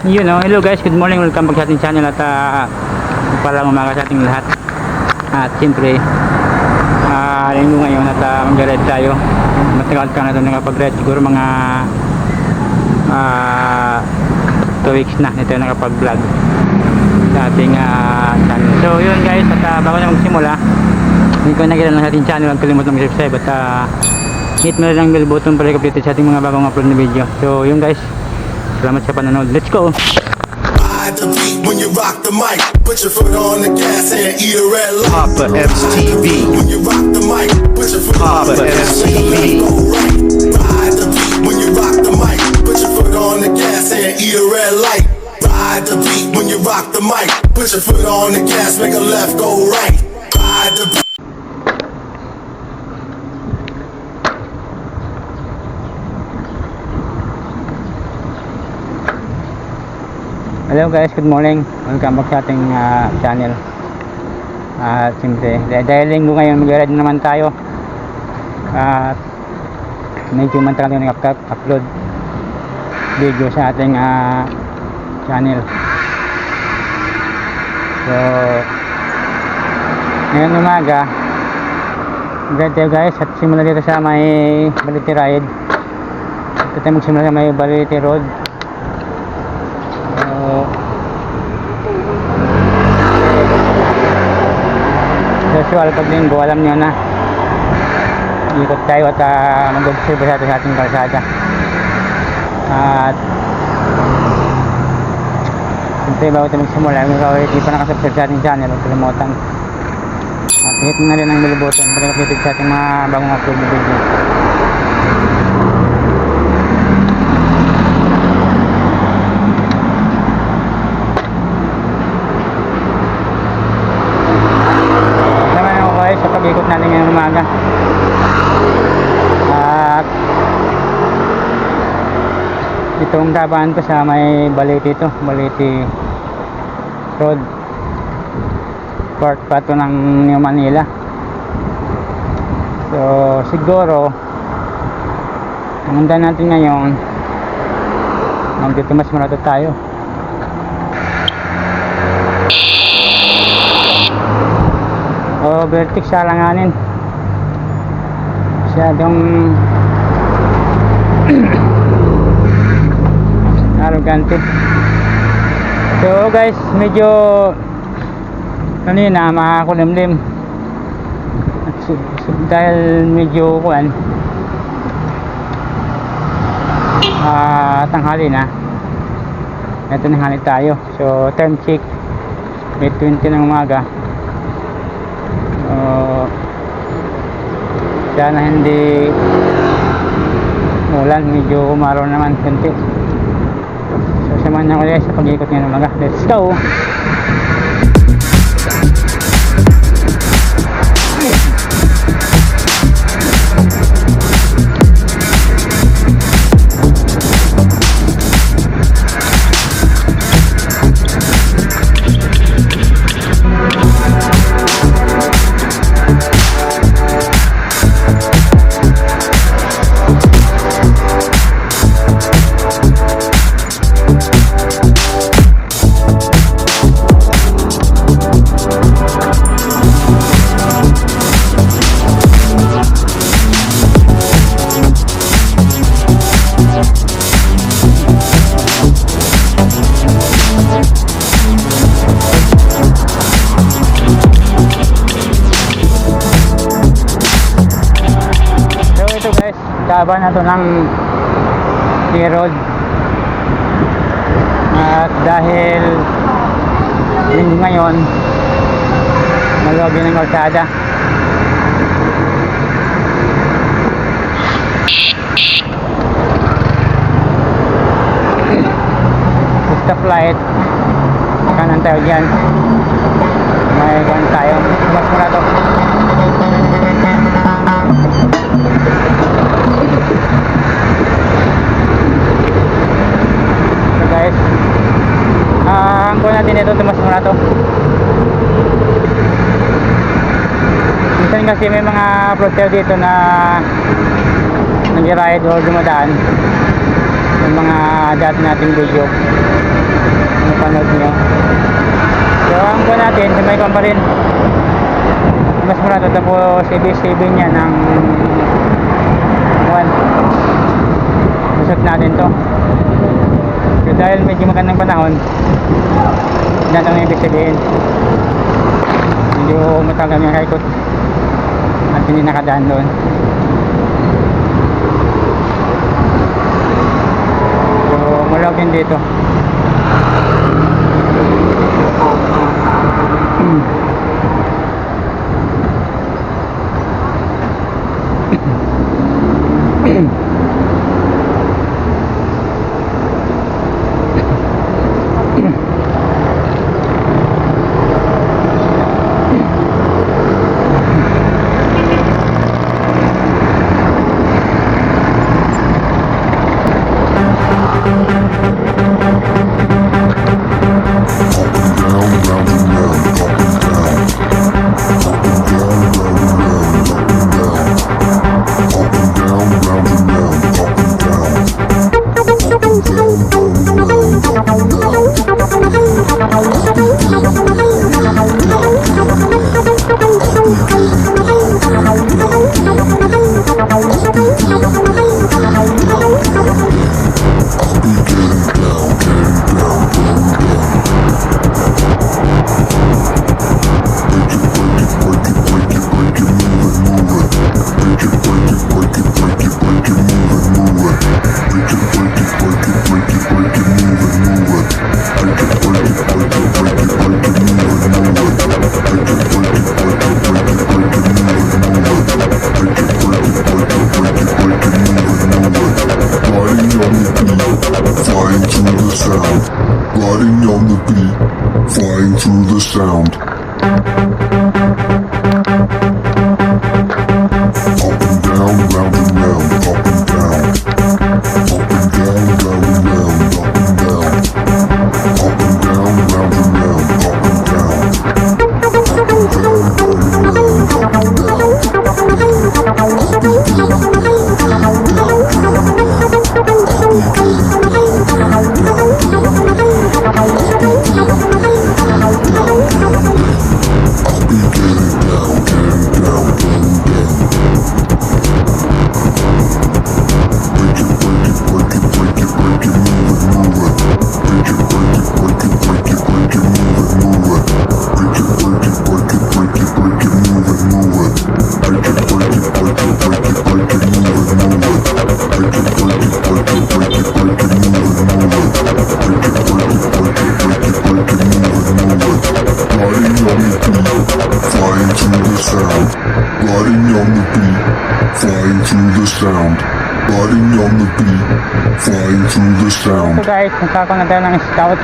Yun know, hello guys, good morning, welcome back sa ating channel at palang umaga sa ating lahat. At siyempre linggo ngayon at mag-ride tayo. Matagal ka na ito nakapag-ride, siguro mga 2 weeks na ito nakapag-vlog sa ating channel. So yun guys, at bago na magsimula, hindi ko nakilala lang sa ating channel, huwag kalimut na mag-subscribe at hit mo na lang bell button para i-update sa ating mga bagong upload na video. So yun guys, salamat sa panonood. Let's go! Ride the beat when you rock the mic. Put your foot on the gas and eat a red light. Papa MTV. When you rock the mic, put your foot Papa on the gas and MTV. go right. Ride the beat when you rock the mic. Put your foot on the gas and eat a red light. Ride the beat when you rock the mic. Put your foot on the gas, make a left, go right. Ride the beat. Hello guys, good morning, welcome back sa ating channel. At siyempre, dahil linggo ngayon, mag-ride naman tayo at medyo mantagal yung upload video sa ating channel. So ngayon umaga mag-ride tayo guys at simula dito sa may Balete Ride. Ito tayo magsimula sa may Balete Road. Usual pag linggo, alam nyo na, ikot tayo at mag-observe sa ating kalsada. At siyempre bago tayo magsimula, hindi pa nakasubscribe sa ating channel, huwag kalimutan at hit mo na rin ang bell button para updated sa ating mga bagong upload na video. Sa pag-ikot natin ngayong umaga at itong tabahan ko sa may Balete, ito Balete Road, part pa ito ng New Manila. So siguro ang handa natin ngayon magdito mas marato tayo. Vertex sa langanin masyadong arrogante. So guys, medyo kanina makakulimlim at dahil medyo kuan tanghali na, ito tanghali tayo. So time check 8:20 ng umaga. Sana hindi ulan, medyo umaraw naman konti. So samahan niyo ko guys sa pag-ikot ngayon umaga. Let's go! Taba na to ng Road at dahil linggo ngayon maluwag din ang kalsada. Stop light kanan tayo dyan, may kanan tayo, mas muna to. So guys, ang kuha natin ito, tumas muna to. Minsan kasi may mga floater dito na nag-ride o dumadaan yung mga dati nating video. napanood nyo. So ang buwan natin sa may pa rin mas mura, tapos ibig niya ng buwan. Usap natin to. So dahil medyo magandang panahon, yan ang ibig sabihin. Medyo matagal yung haikot at hindi nakadaan doon. So malawag din dito. Riding on the beat, flying through the sound. Up and down, round and round, up and down. Up and down, round and round, up and down. Up and down, round and round, up and down. Up and down, round and round, up and down. Up and down, round and riding on the beat, flying through the sound. So guys, nagkakaroon na tayo ng scout.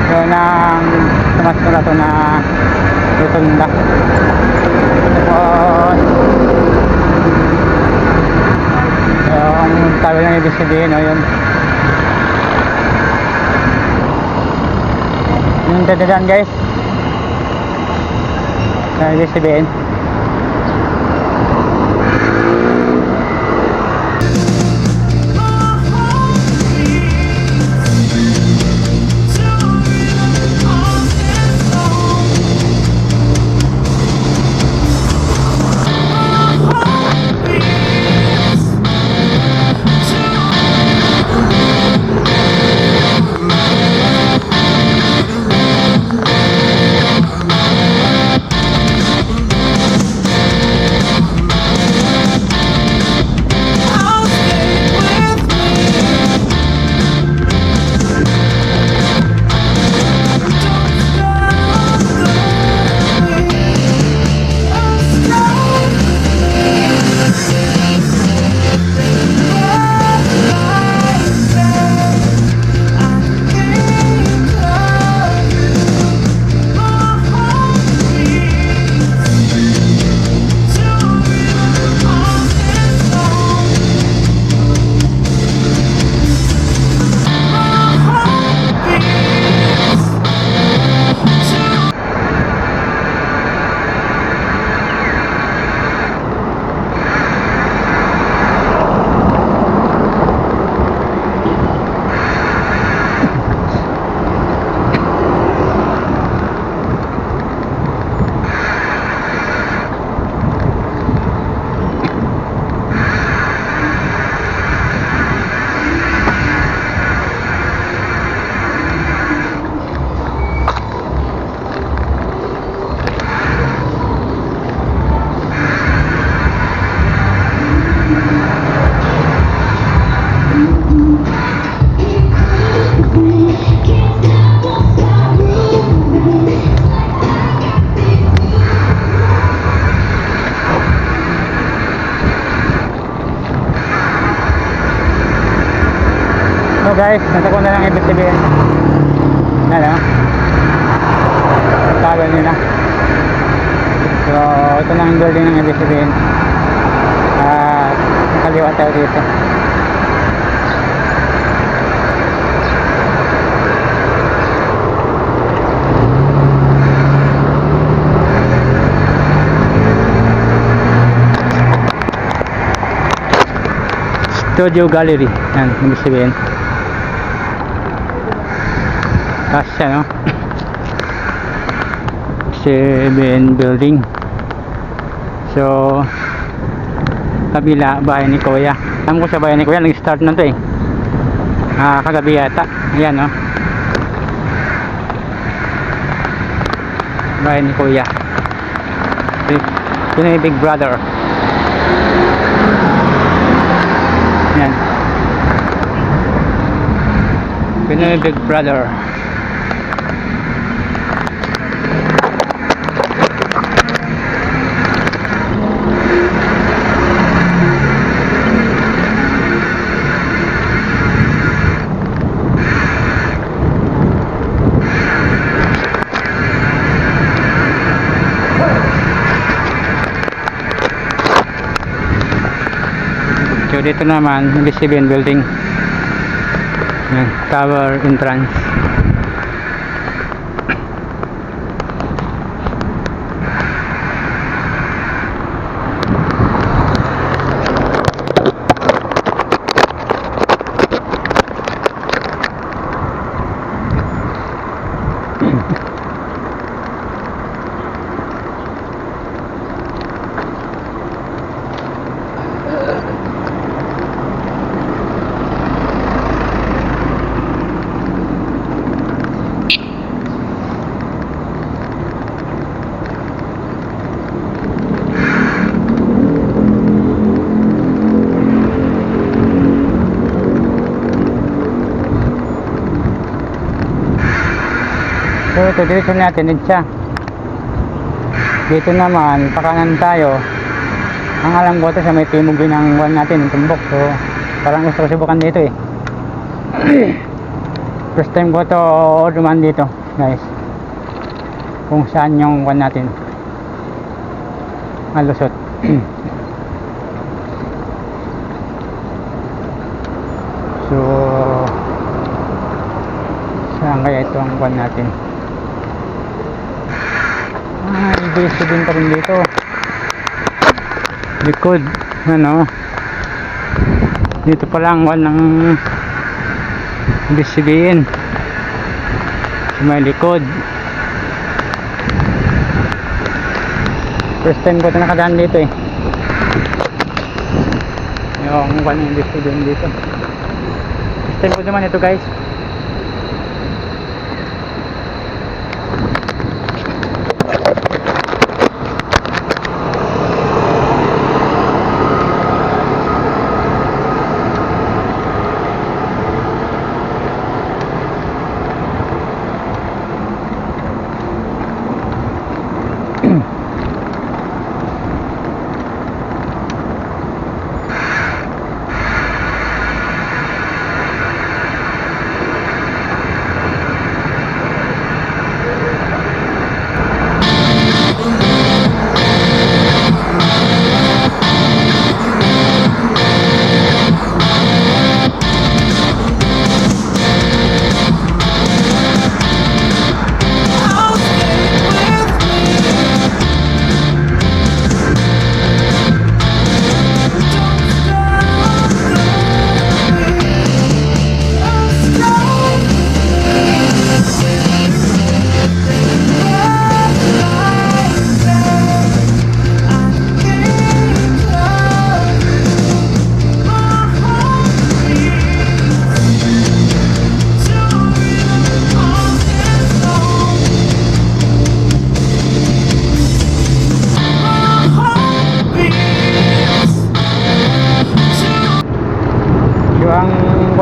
So nang tamas ko na ito na rotunda. Tapos yung tawag lang ibig sabihin, no, yun yung dadaan guys. Ibig sabihin So guys, nasa ko na lang ibig sabihin. Ano? Tagal nila. So ito na ang building ng ibig sabihin. Kaliwa tayo dito. Studio Gallery. Yan, ibig sabihin. Kasya, no? 7 building. So, kabila, bahay ni Kuya. Alam ko sa bahay ni Kuya, nag-start na to eh. Kagabi yata. Ayan, no? Bahay ni Kuya. Ito na yung Big Brother. Yan. Ito na yung Big Brother. So dito naman, BCBN building. Yan, tower entrance. So ito, direksyon natin, siya. Dito naman, pakanan tayo. Ang alam ko ito sa may timog din ang one natin, yung tumbok. So, parang gusto ko subukan dito eh. First time ko ito dumaan dito, guys. Kung saan yung one natin. Malusot. So, saan kaya ito ang one natin? Ibig din pa rin dito. Likod. Ano? Dito pa lang one ng ibig sabihin. Sa may likod. First time ko ito nakadaan dito eh. Yung one ng ibig sabihin dito. First time ko naman ito guys.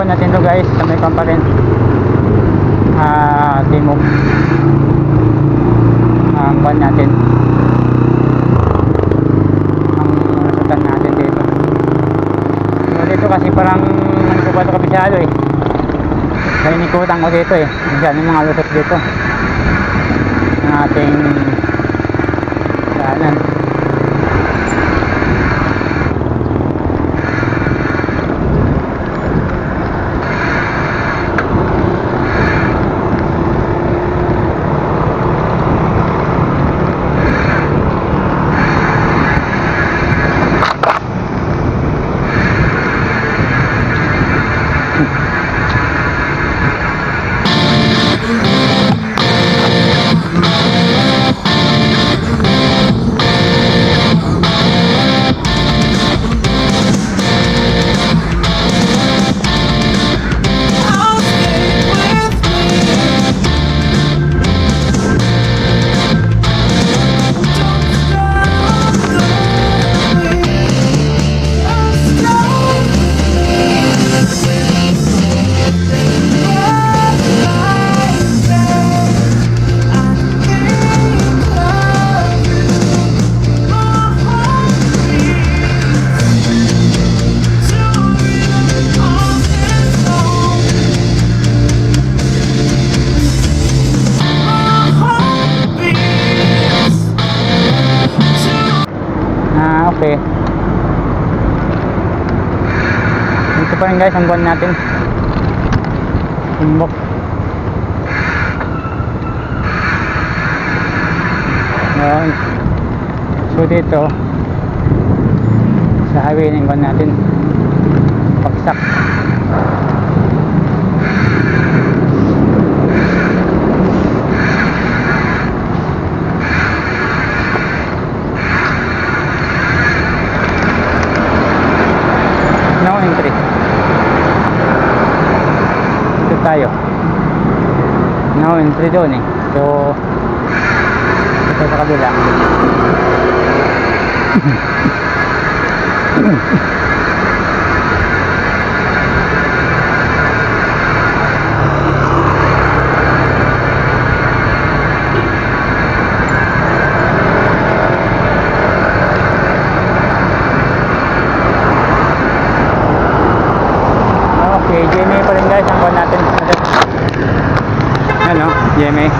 Natin to guys sa may pamparin timog ang ban natin ang nasutan natin dito. So, dito kasi parang ano ko ba ito kabisado eh Kaya nikutan ko dito eh. Diyan yung mga lusot dito. Ang ating daanan. Okay. Ito pa rin guys ang buwan natin. Tumbok. Ayan. So dito sa highway ng buwan natin. Pagsak. No entry. Ito tayo. No entry doon eh. So ito sa kabila. Okay, GMA pa rin guys ang kuha natin. Ano, GMA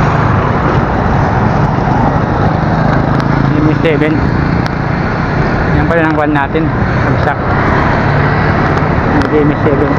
GMA 7. Yan pa rin ang kuha natin. Pagsak GMA 7.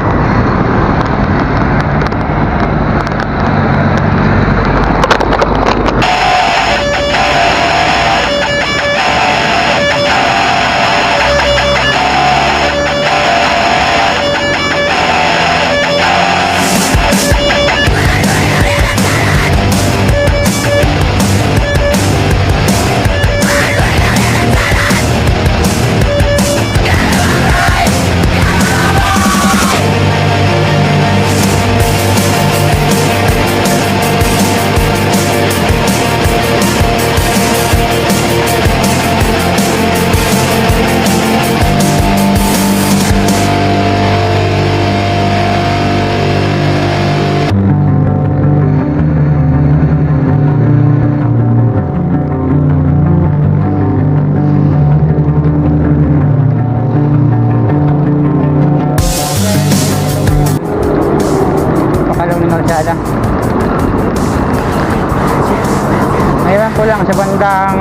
Kalsada. Ngayon ko lang sa bandang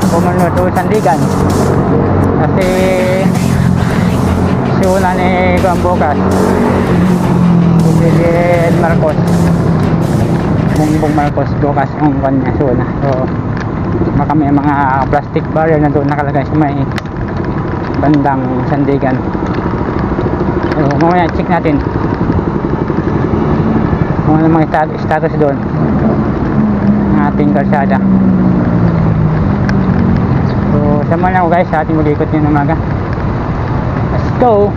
Pumuno to Sandigan kasi siuna ni Juan bukas Pilipinas Marcos Bongbong Marcos bukas ang kanya siuna. So baka may mga plastic barrier na doon nakalagay sa may bandang Sandigan. So mamaya check natin kung ano mga status doon ng ating kalsada. So samahan ako guys sa ating mag-ikot ngayong umaga. Let's go!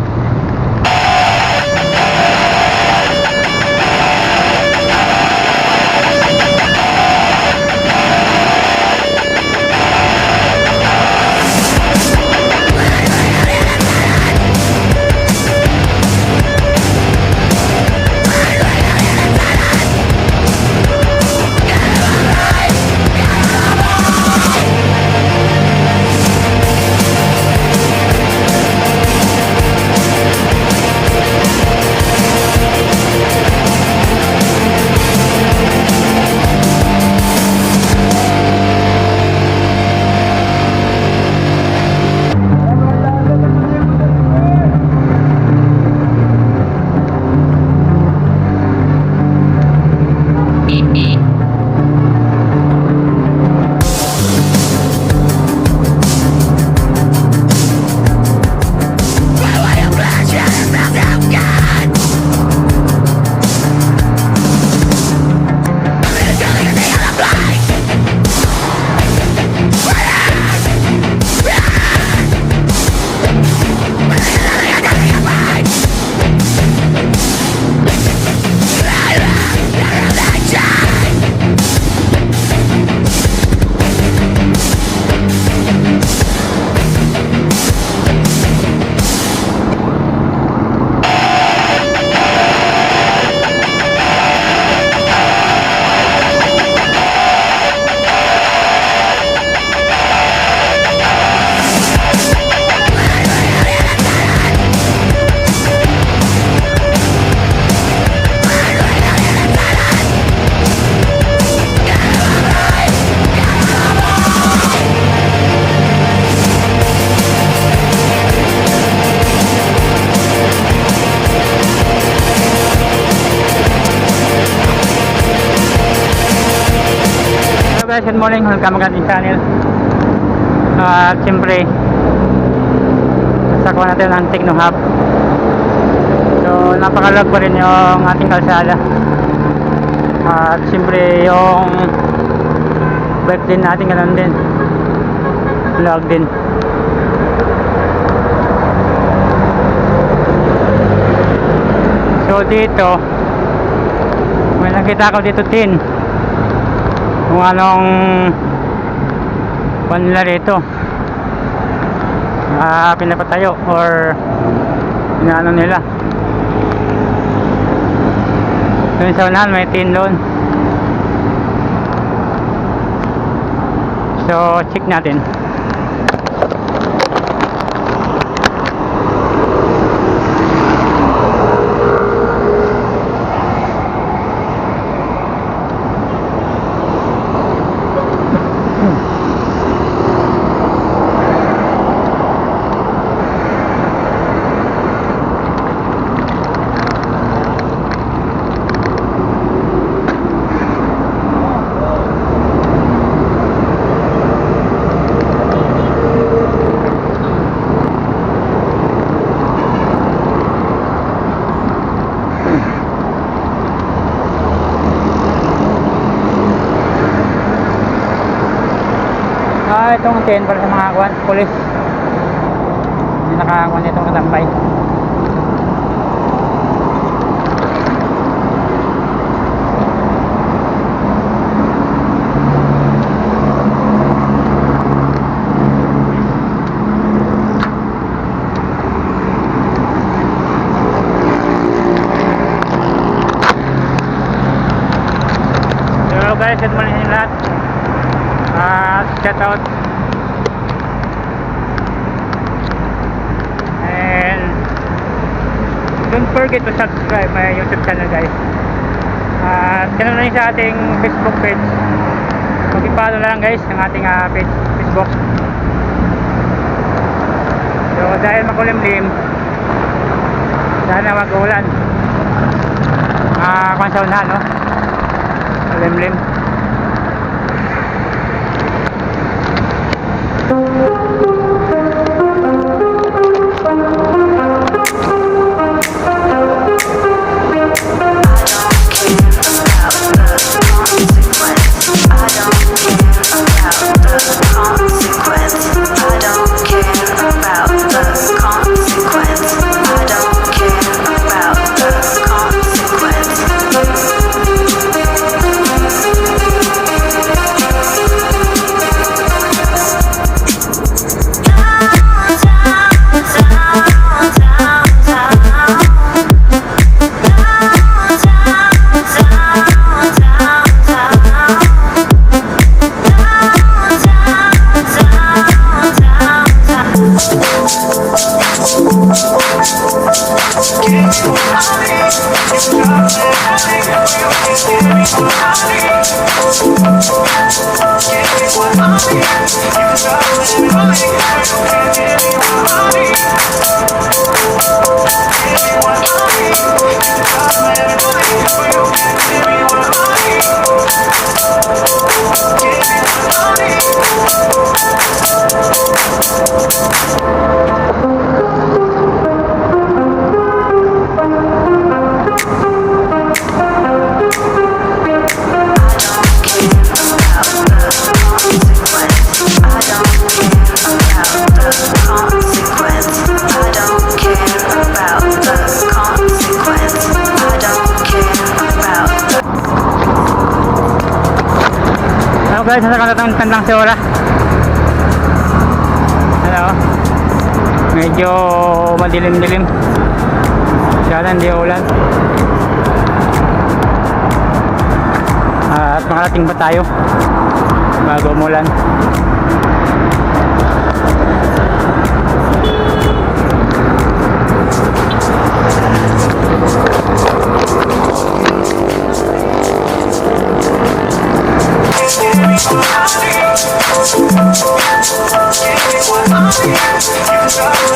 guys, good morning. Welcome back ating channel. At siyempre, nasakuha natin ang Tecno Hub. So, napakalag pa rin yung ating kalsada. At siyempre, yung bike din natin ganun din. Lag din. So, dito, may nakita ko dito tin. Kung anong nila dito pinapatayo or inaano nila doon sa unahan may tin doon. So check natin. Itong 10 para sa mga pulis. Hindi nakakuha nito katambay. Hello guys, good morning sa lahat. Shout out. Don't forget to subscribe my YouTube channel guys. At ganun na rin sa ating Facebook page. Mag-follow na lang guys ng ating page Facebook. So dahil makulimlim, sana mag-ulan. Kung sa unahan no, makulimlim. Guys, nasa kalatang tandang si Ola. Hello. Medyo madilim-dilim. Sana hindi ulan. At makarating pa tayo bago umulan. Give me one,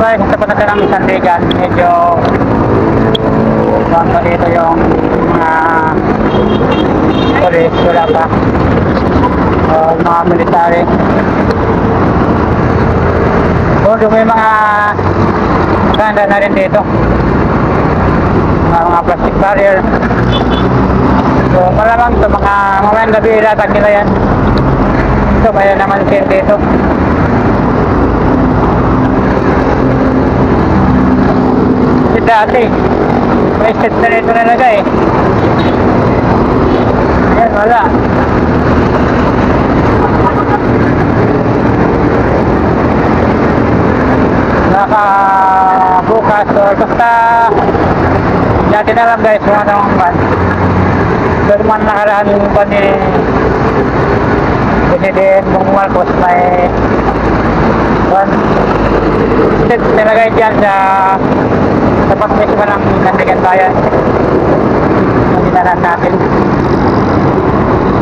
guys, tapat na tayo ng San Vegas. Medyo Bangka dito yung mga police, wala pa. Mga military. So, may mga ganda na rin dito. Mga plastic barrier. So, malamang ito, mga gabi ilatag nila yan. So, mayroon naman sin dito. Kasi dati, may set na rito nalagay. Ayan, wala. Bukas or basta dati na lang guys mga namang man pero man nakaraan pa ni President Bong Marcos may set nilagay dyan sa pagmisma ng Kandigan Bayan ang dinanan natin.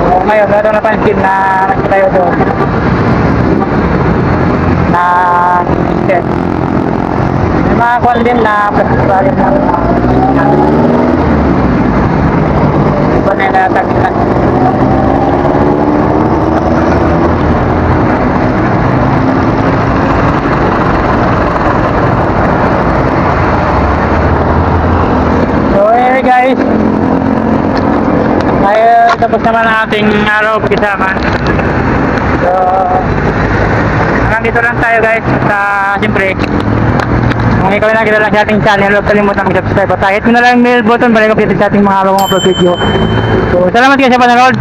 So ngayon meron napansin na nagtayo doon na set. May mga kwan din na plastic barrier na iba na ilatag nila. So anyway guys, ay tapos naman ang ating araw pag-isaman. So hanggang dito lang tayo guys. Siyempre kung ikaw na kilala sa ating channel, huwag kalimutan mag-subscribe at hit mo na lang yung bell button para i-update sa ating mga upload video. So salamat guys sa panonood.